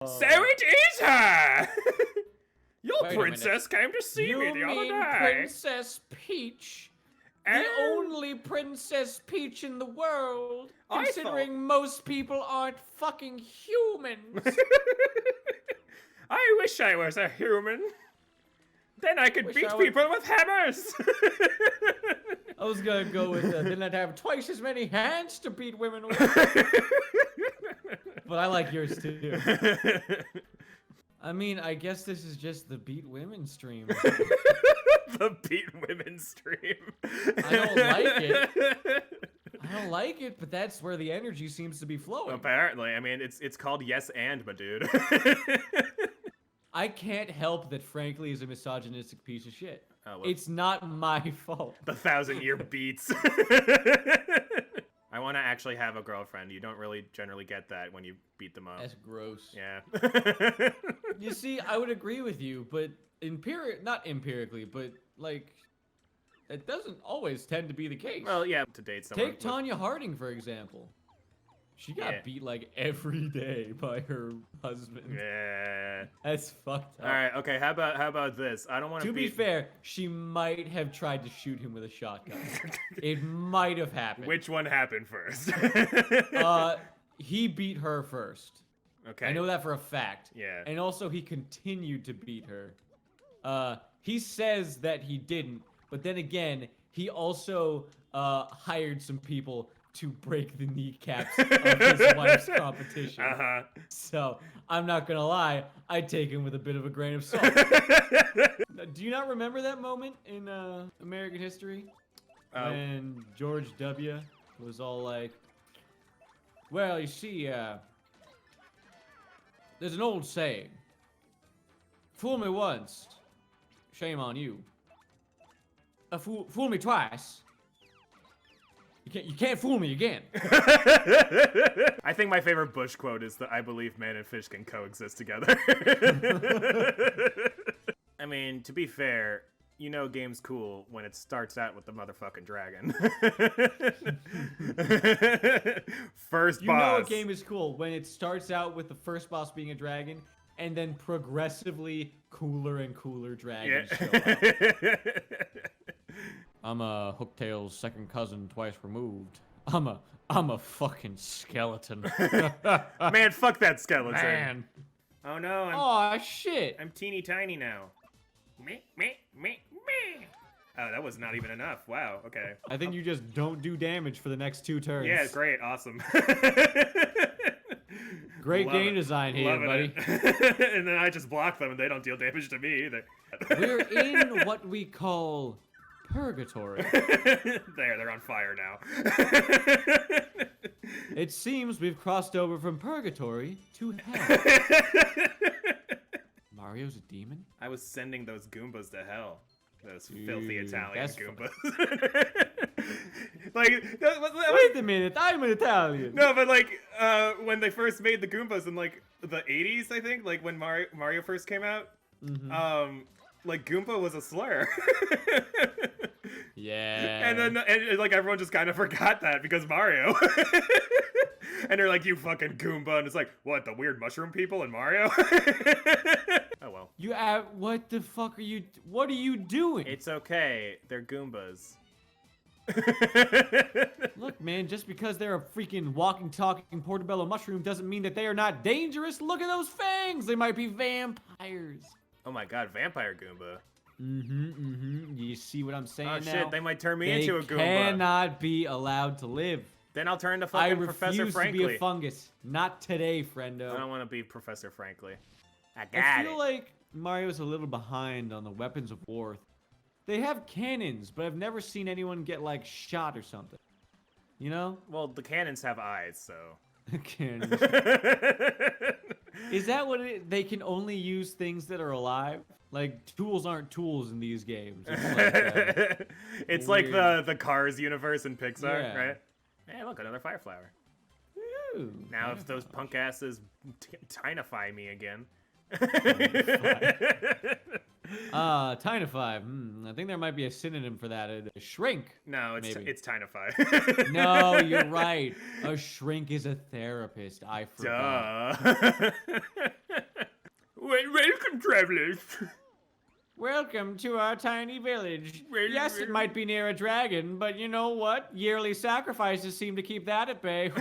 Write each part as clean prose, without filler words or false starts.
So it is her! Your Wait a princess came to see me the other day. Princess Peach? The Oh. only Princess Peach in the world, I considering most people aren't fucking humans. I wish I was a human. Then I could beat people with hammers. I was gonna go with then I'd have twice as many hands to beat women with. But I like yours too. I mean, I guess this is just the beat women stream. The beat women stream. I don't like it. I don't like it, but that's where the energy seems to be flowing. Apparently, I mean, it's called Yes and, my dude. I can't help that Frankly is a misogynistic piece of shit. Oh, well. It's not my fault. The 1,000-year beats. I want to actually have a girlfriend. You don't really generally get that when you beat them up. That's gross. Yeah. You see, I would agree with you, but not empirically, but like, it doesn't always tend to be the case. Well, yeah, to date someone. Take Tanya Harding, for example. She got beat like every day by her husband. Yeah. That's fucked up. All right. Okay. How about this? I don't want to be fair, she might have tried to shoot him with a shotgun. It might have happened. Which one happened first? He beat her first. Okay. I know that for a fact. Yeah. And also, he continued to beat her. He says that he didn't, but then again, he also hired some people to break the kneecaps of his wife's competition. So, I'm not gonna lie, I take him with a bit of a grain of salt. Do you not remember that moment in American history? When George W. was all like, well, you see, there's an old saying. Fool me once, shame on you. Fool me twice. You can't fool me again. I think my favorite Bush quote is that I believe man and fish can coexist together. I mean, to be fair, you know game's cool when it starts out with the motherfucking dragon. First boss. You know a game is cool when it starts out with the first boss being a dragon, and then progressively cooler and cooler dragons show up. I'm a Hooktail's second cousin twice removed. I'm a fucking skeleton. Man, fuck that skeleton. Man. Oh no, Aw, shit. I'm teeny tiny now. Me. Oh, that was not even enough. Wow, okay. I think you just don't do damage for the next 2 turns. Yeah, great, awesome. Great game design here, buddy. And then I just block them and they don't deal damage to me either. We're in what we call purgatory. They're on fire now. It seems we've crossed over from purgatory to hell. Mario's a demon? I was sending those Goombas to hell. Those filthy Italian Goombas. Like, wait a minute, I'm an Italian. No, but like, when they first made the Goombas in like the 80s, I think, like when Mario first came out, like Goomba was a slur. Yeah. And then like everyone just kind of forgot that because Mario. And they're like, you fucking Goomba, and it's like, what, the weird mushroom people in Mario? Oh well. What the fuck are you? What are you doing? It's okay. They're Goombas. Look, man, just because they're a freaking walking, talking portobello mushroom doesn't mean that they are not dangerous. Look at those fangs. They might be vampires. Oh my god, vampire Goomba. You see what I'm saying now? Oh shit, they might turn me into a Goomba. They cannot be allowed to live. Then I'll turn to fucking Professor Frankly. I refuse to be a fungus. Not today, friendo. I don't want to be Professor Frankly. I feel like Mario's a little behind on the weapons of war. They have cannons, but I've never seen anyone get, like, shot or something. You know? Well, the cannons have eyes, so... Cannons. Is that what they can only use things that are alive? Like, tools aren't tools in these games. It's like the Cars universe in Pixar, right? Hey, look, another fire flower. Ooh, now if those punk asses tinify me again. Tinify. I think there might be a synonym for that. A shrink. No, it's tinify. No, you're right. A shrink is a therapist. I forgot. Duh. travelers. Welcome to our tiny village. Well, Yes, it well. might be near a dragon, but you know what? Yearly sacrifices seem to keep that at bay.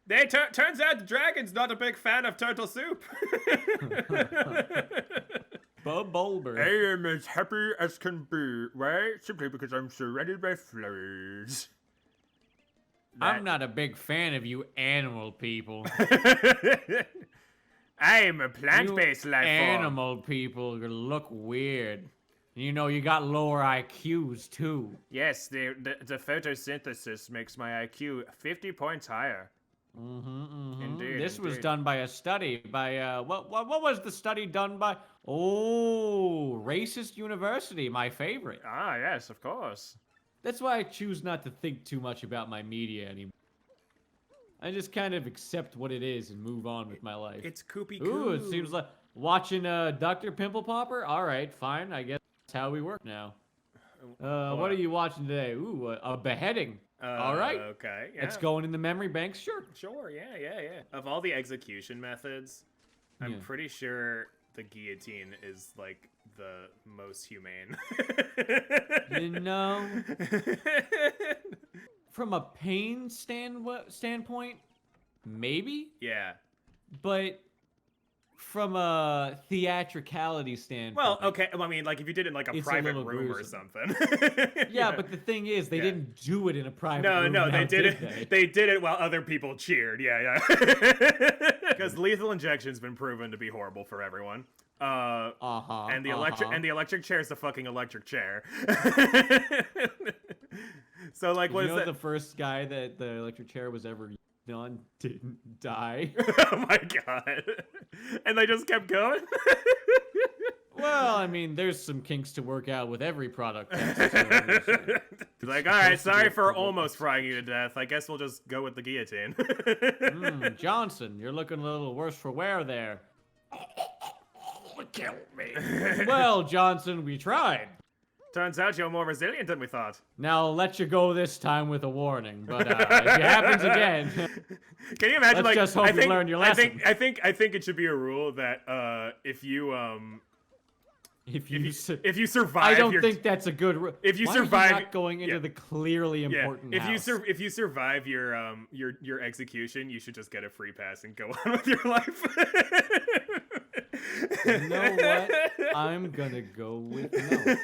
Turns out the dragon's not a big fan of turtle soup. Bub Bulber. I am as happy as can be. Why? Simply because I'm surrounded by flowers. I'm not a big fan of you animal people. I'm a plant-based You life form. animal people look weird. You know, you got lower IQs too. Yes, the photosynthesis makes my IQ 50 points higher. Indeed, This was indeed. done by a study by what was the study done by? Oh, Racist University, my favorite. Ah, yes, of course. That's why I choose not to think too much about my media anymore. I just kind of accept what it is and move on with my life. It's Koopy Ooh, it seems like watching Dr. Pimple Popper. All right, fine. I guess that's how we work now. What are you watching today? Ooh, a beheading. All right. Okay, yeah. It's going in the memory banks, sure. Sure, yeah. Of all the execution methods, I'm Yeah. pretty sure the guillotine is, like, the most humane. You know, from a pain standpoint, maybe, Yeah. but from a theatricality standpoint. Well, okay, I mean, like, if you did it in, like, a It's a private little room or gruesome. something. Yeah, but the thing is, they Yeah. didn't do it in a private No, room. no, now, they did it. They? They did it while other people cheered. Yeah. Because lethal injection's been proven to be horrible for everyone. And the electric chair is the fucking electric chair. So like, what you is know that? the first guy that the electric chair was ever used on didn't die? Oh my god! And they just kept going. Well, I mean, there's some kinks to work out with every product. That's Like, all right, supposed to be sorry a for public almost frying you to death. I guess we'll just go with the guillotine. Johnson, you're looking a little worse for wear there. Kill me. Well, Johnson, we tried. Turns out you're more resilient than we thought. Now, I'll let you go this time with a warning, but if it happens again, Can you imagine? Let's like, just hope I you think, learned your I think it should be a rule that if you if you survive, I don't your, think that's a good. If you Why survive- are you not going into yeah. the clearly yeah, important if house? if you survive your execution, you should just get a free pass and go on with your life. You know what? I'm gonna go with no.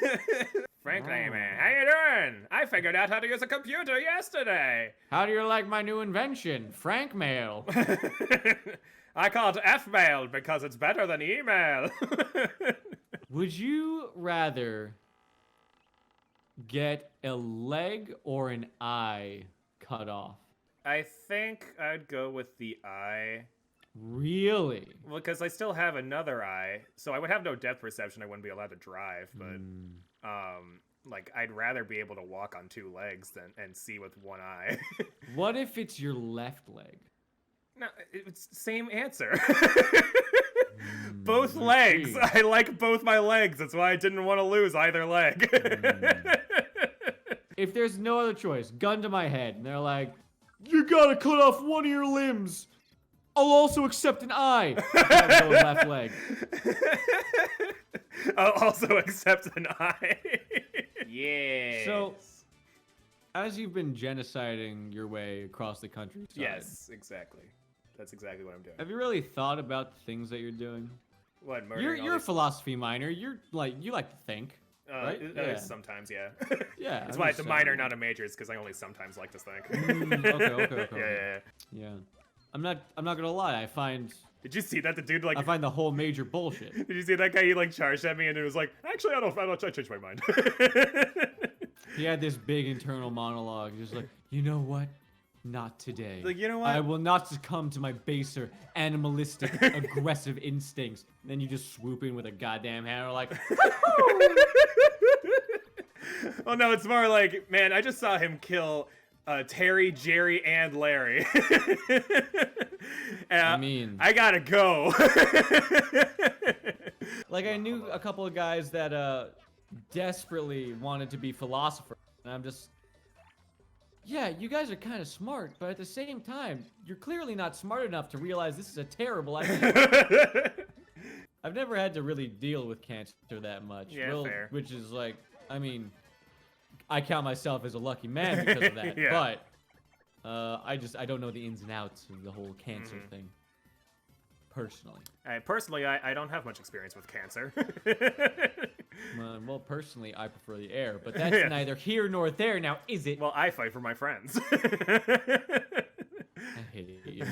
Frankly, Oh. man, how you doing? I figured out how to use a computer yesterday. How do you like my new invention, Frank Mail? I call it F-mail because it's better than email. Would you rather get a leg or an eye cut off? I think I'd go with the eye. Really? Well, because I still have another eye, so I would have no depth perception. I wouldn't be allowed to drive, but like I'd rather be able to walk on two legs and see with one eye. What if it's your left leg? No, it's the same answer. Both legs. see. I like both my legs. That's why I didn't want to lose either leg. If there's no other choice, gun to my head, and they're like, you gotta cut off one of your limbs. I'll also accept an eye. I'll go left leg. I'll also accept an eye. Yeah. So, as you've been genociding your way across the countryside, yes, exactly. That's exactly what I'm doing. have you really thought about the things that you're doing? What, murdering all You're a these- philosophy minor. You like to think, right? Yeah. Sometimes, yeah. Yeah. That's I'm why just it's a minor, saying. not a major. It's because I only sometimes like to think. Okay. Yeah. Yeah. I'm not gonna lie. I find Did you see that? The dude like. the whole major bullshit. Did you see that guy? He like charged at me and it was like, actually, I changed my mind. He had this big internal monologue, just like, you know what? Not today. Like, you know what? I will not succumb to my baser, animalistic, aggressive instincts. Then you just swoop in with a goddamn hammer, like, Well, no, it's more like, man, I just saw him kill Terry, Jerry, and Larry. And I mean, I gotta go. like I knew a couple of guys that desperately wanted to be philosophers, and I'm just, yeah, you guys are kind of smart, but at the same time, you're clearly not smart enough to realize this is a terrible idea. I've never had to really deal with cancer that much. Yeah, fair. Which is like, I mean, I count myself as a lucky man because of that. Yeah. But I don't know the ins and outs of the whole cancer thing. Personally. I don't have much experience with cancer. Well, personally, I prefer the air, but that's neither here nor there now, is it? Well, I fight for my friends. I hate you.